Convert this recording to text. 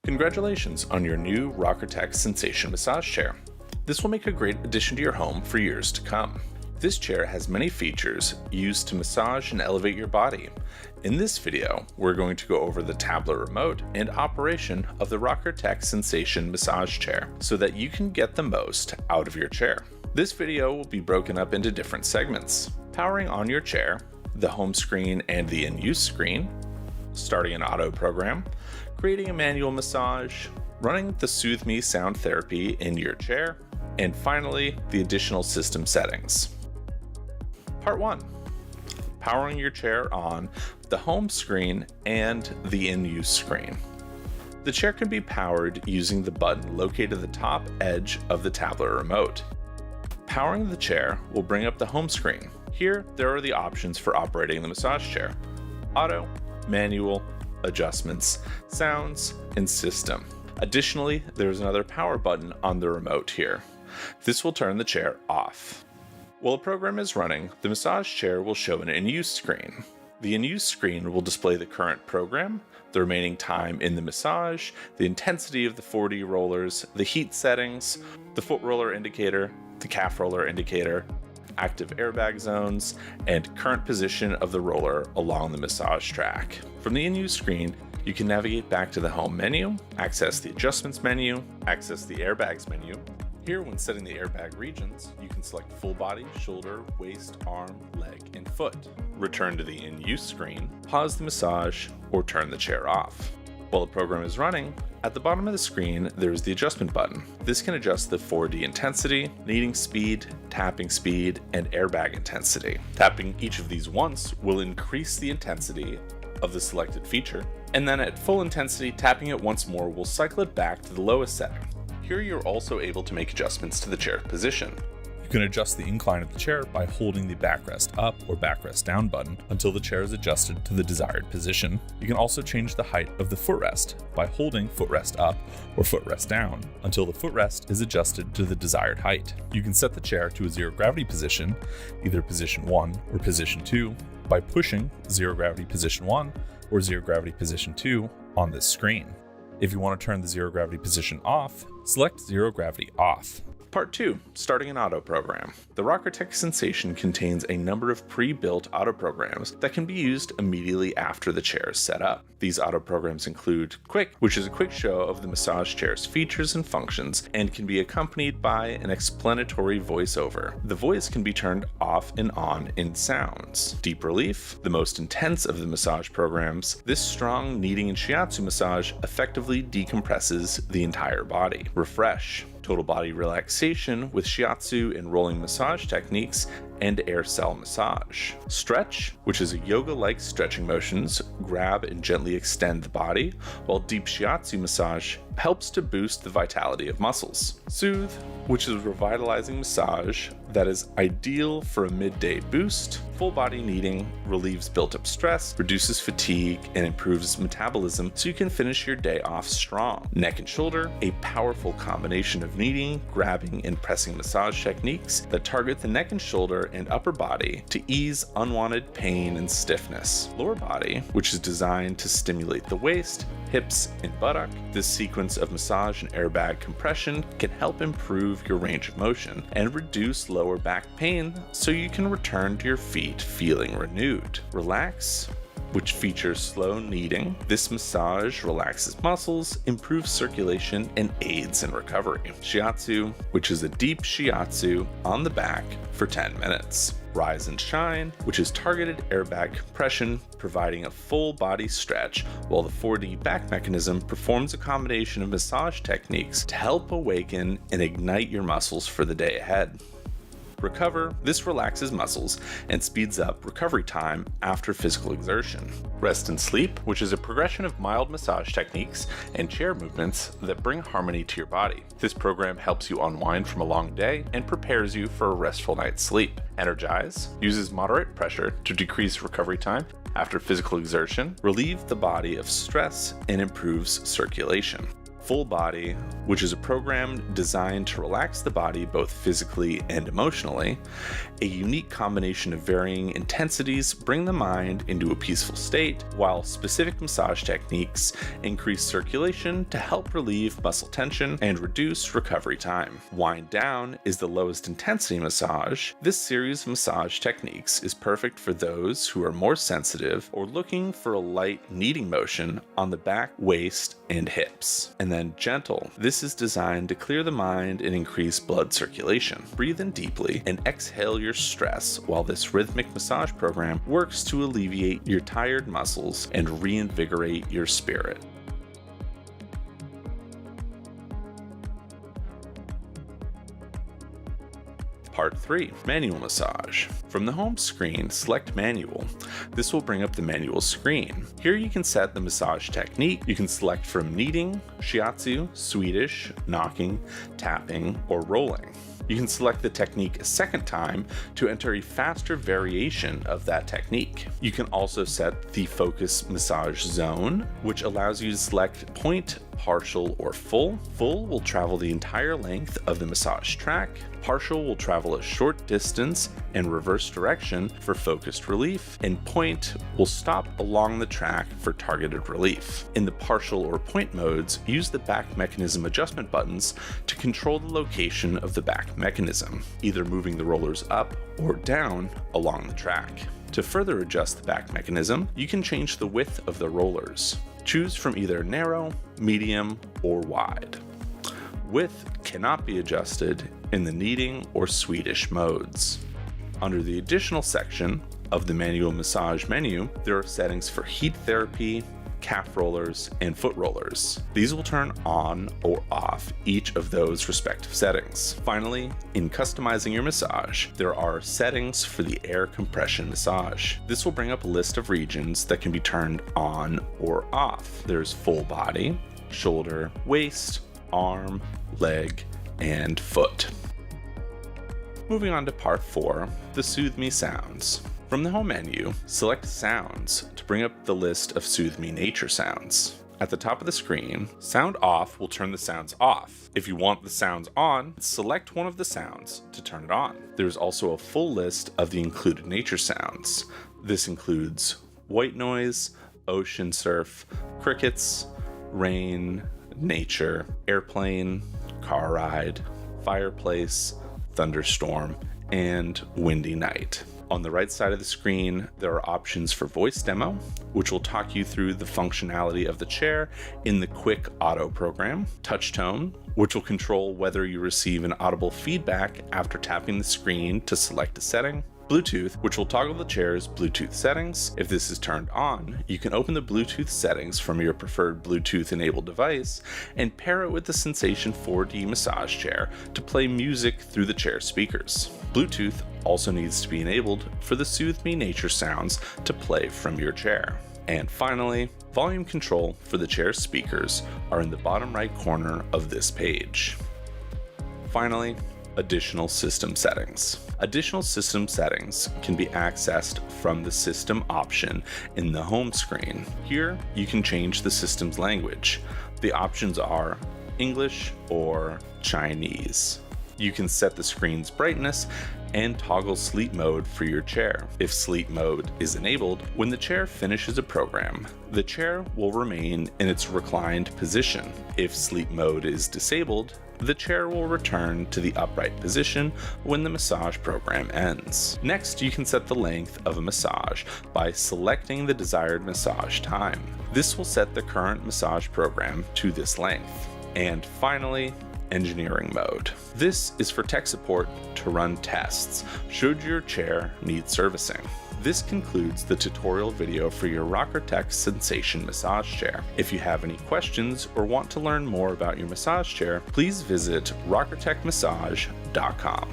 Congratulations on your new RockerTech Sensation Massage Chair. This will make a great addition to your home for years to come. This chair has many features used to massage and elevate your body. In this video, we're going to go over the tablet remote and operation of the RockerTech Sensation Massage Chair so that you can get the most out of your chair. This video will be broken up into different segments: powering on your chair, the home screen and the in-use screen, starting an auto program, creating a manual massage, running the Soothe Me sound therapy in your chair, and finally, the additional system settings. Part 1. Powering your chair on the home screen and the in-use screen. The chair can be powered using the button located at the top edge of the tablet remote. Powering the chair will bring up the home screen. Here, there are the options for operating the massage chair: auto, manual, adjustments, sounds, and system. Additionally, there is another power button on the remote here. This will turn the chair off. While the program is running, the massage chair will show an in-use screen. The in-use screen will display the current program, the remaining time in the massage, the intensity of the 4D rollers, the heat settings, the foot roller indicator, the calf roller indicator, active airbag zones, and current position of the roller along the massage track. From the in-use screen, you can navigate back to the home menu, access the adjustments menu, access the airbags menu. Here, when setting the airbag regions, you can select full body, shoulder, waist, arm, leg, and foot. Return to the in-use screen, pause the massage, or turn the chair off. While the program is running, at the bottom of the screen, there is the adjustment button. This can adjust the 4D intensity, kneading speed, tapping speed, and airbag intensity. Tapping each of these once will increase the intensity of the selected feature, and then at full intensity, tapping it once more will cycle it back to the lowest setting. Here you're also able to make adjustments to the chair position. You can adjust the incline of the chair by holding the backrest up or backrest down button until the chair is adjusted to the desired position. You can also change the height of the footrest by holding footrest up or footrest down until the footrest is adjusted to the desired height. You can set the chair to a zero gravity position, either position 1 or position 2, by pushing zero gravity position 1 or zero gravity position 2 on this screen. If you want to turn the zero gravity position off, select zero gravity off. Part 2. Starting an auto program. The RockerTech Sensation contains a number of pre-built auto programs that can be used immediately after the chair is set up. These auto programs include Quick, which is a quick show of the massage chair's features and functions and can be accompanied by an explanatory voiceover. The voice can be turned off and on in sounds. Deep Relief, the most intense of the massage programs, this strong kneading and shiatsu massage effectively decompresses the entire body. Refresh, total body relaxation with shiatsu and rolling massage techniques and air cell massage. Stretch, which is a yoga-like stretching motions, grab and gently extend the body, while deep shiatsu massage helps to boost the vitality of muscles. Soothe, which is a revitalizing massage that is ideal for a midday boost. Full body kneading relieves built-up stress, reduces fatigue, and improves metabolism so you can finish your day off strong. Neck and shoulder, a powerful combination of kneading, grabbing, and pressing massage techniques that target the neck and shoulder and upper body to ease unwanted pain and stiffness. Lower body, which is designed to stimulate the waist, hips, and buttock. This sequence of massage and airbag compression can help improve your range of motion and reduce lower back pain so you can return to your feet feeling renewed. Relax, which features slow kneading. This massage relaxes muscles, improves circulation, and aids in recovery. Shiatsu, which is a deep shiatsu on the back for 10 minutes. Rise and Shine, which is targeted airbag compression, providing a full body stretch, while the 4D back mechanism performs a combination of massage techniques to help awaken and ignite your muscles for the day ahead. Recover, this relaxes muscles and speeds up recovery time after physical exertion. Rest and Sleep, which is a progression of mild massage techniques and chair movements that bring harmony to your body. This program helps you unwind from a long day and prepares you for a restful night's sleep. Energize uses moderate pressure to decrease recovery time after physical exertion, relieve the body of stress, and improves circulation. Full Body, which is a program designed to relax the body both physically and emotionally. A unique combination of varying intensities bring the mind into a peaceful state, while specific massage techniques increase circulation to help relieve muscle tension and reduce recovery time. Wind Down is the lowest intensity massage. This series of massage techniques is perfect for those who are more sensitive or looking for a light kneading motion on the back, waist, and hips. And then Gentle. This is designed to clear the mind and increase blood circulation. Breathe in deeply and exhale your stress while this rhythmic massage program works to alleviate your tired muscles and reinvigorate your spirit. Part 3. Manual Massage. From the home screen, select Manual. This will bring up the manual screen. Here you can set the massage technique. You can select from kneading, shiatsu, Swedish, knocking, tapping, or rolling. You can select the technique a second time to enter a faster variation of that technique. You can also set the focus massage zone, which allows you to select point, partial, or full. Full will travel the entire length of the massage track. Partial will travel a short distance and reverse direction for focused relief, and point will stop along the track for targeted relief. In the partial or point modes, use the back mechanism adjustment buttons to control the location of the back mechanism, either moving the rollers up or down along the track. To further adjust the back mechanism, you can change the width of the rollers. Choose from either narrow, medium, or wide. Width cannot be adjusted in the kneading or Swedish modes. Under the additional section of the manual massage menu, there are settings for heat therapy, calf rollers, and foot rollers. These will turn on or off each of those respective settings. Finally, in customizing your massage, there are settings for the air compression massage. This will bring up a list of regions that can be turned on or off. There's full body, shoulder, waist, arm, leg, and foot. Moving on to part 4, the Soothe Me sounds. From the home menu, select Sounds to bring up the list of Soothe Me nature sounds. At the top of the screen, Sound Off will turn the sounds off. If you want the sounds on, select one of the sounds to turn it on. There's also a full list of the included nature sounds. This includes white noise, ocean surf, crickets, rain, nature, airplane, car ride, fireplace, thunderstorm, and windy night. On the right side of the screen, there are options for voice demo, which will talk you through the functionality of the chair in the quick auto program. Touch tone, which will control whether you receive an audible feedback after tapping the screen to select a setting. Bluetooth, which will toggle the chair's Bluetooth settings. If this is turned on, you can open the Bluetooth settings from your preferred Bluetooth-enabled device and pair it with the Sensation 4D massage chair to play music through the chair speakers. Bluetooth also needs to be enabled for the Soothe Me nature sounds to play from your chair. And finally, volume control for the chair's speakers are in the bottom right corner of this page. Finally, additional system settings. Additional system settings can be accessed from the system option in the home screen. Here, you can change the system's language. The options are English or Chinese. You can set the screen's brightness and toggle sleep mode for your chair. If sleep mode is enabled, when the chair finishes a program, the chair will remain in its reclined position. If sleep mode is disabled, the chair will return to the upright position when the massage program ends. Next, you can set the length of a massage by selecting the desired massage time. This will set the current massage program to this length. And finally, engineering mode. This is for tech support to run tests should your chair need servicing. This concludes the tutorial video for your RockerTech Sensation massage chair. If you have any questions or want to learn more about your massage chair, please visit RockerTechMassage.com.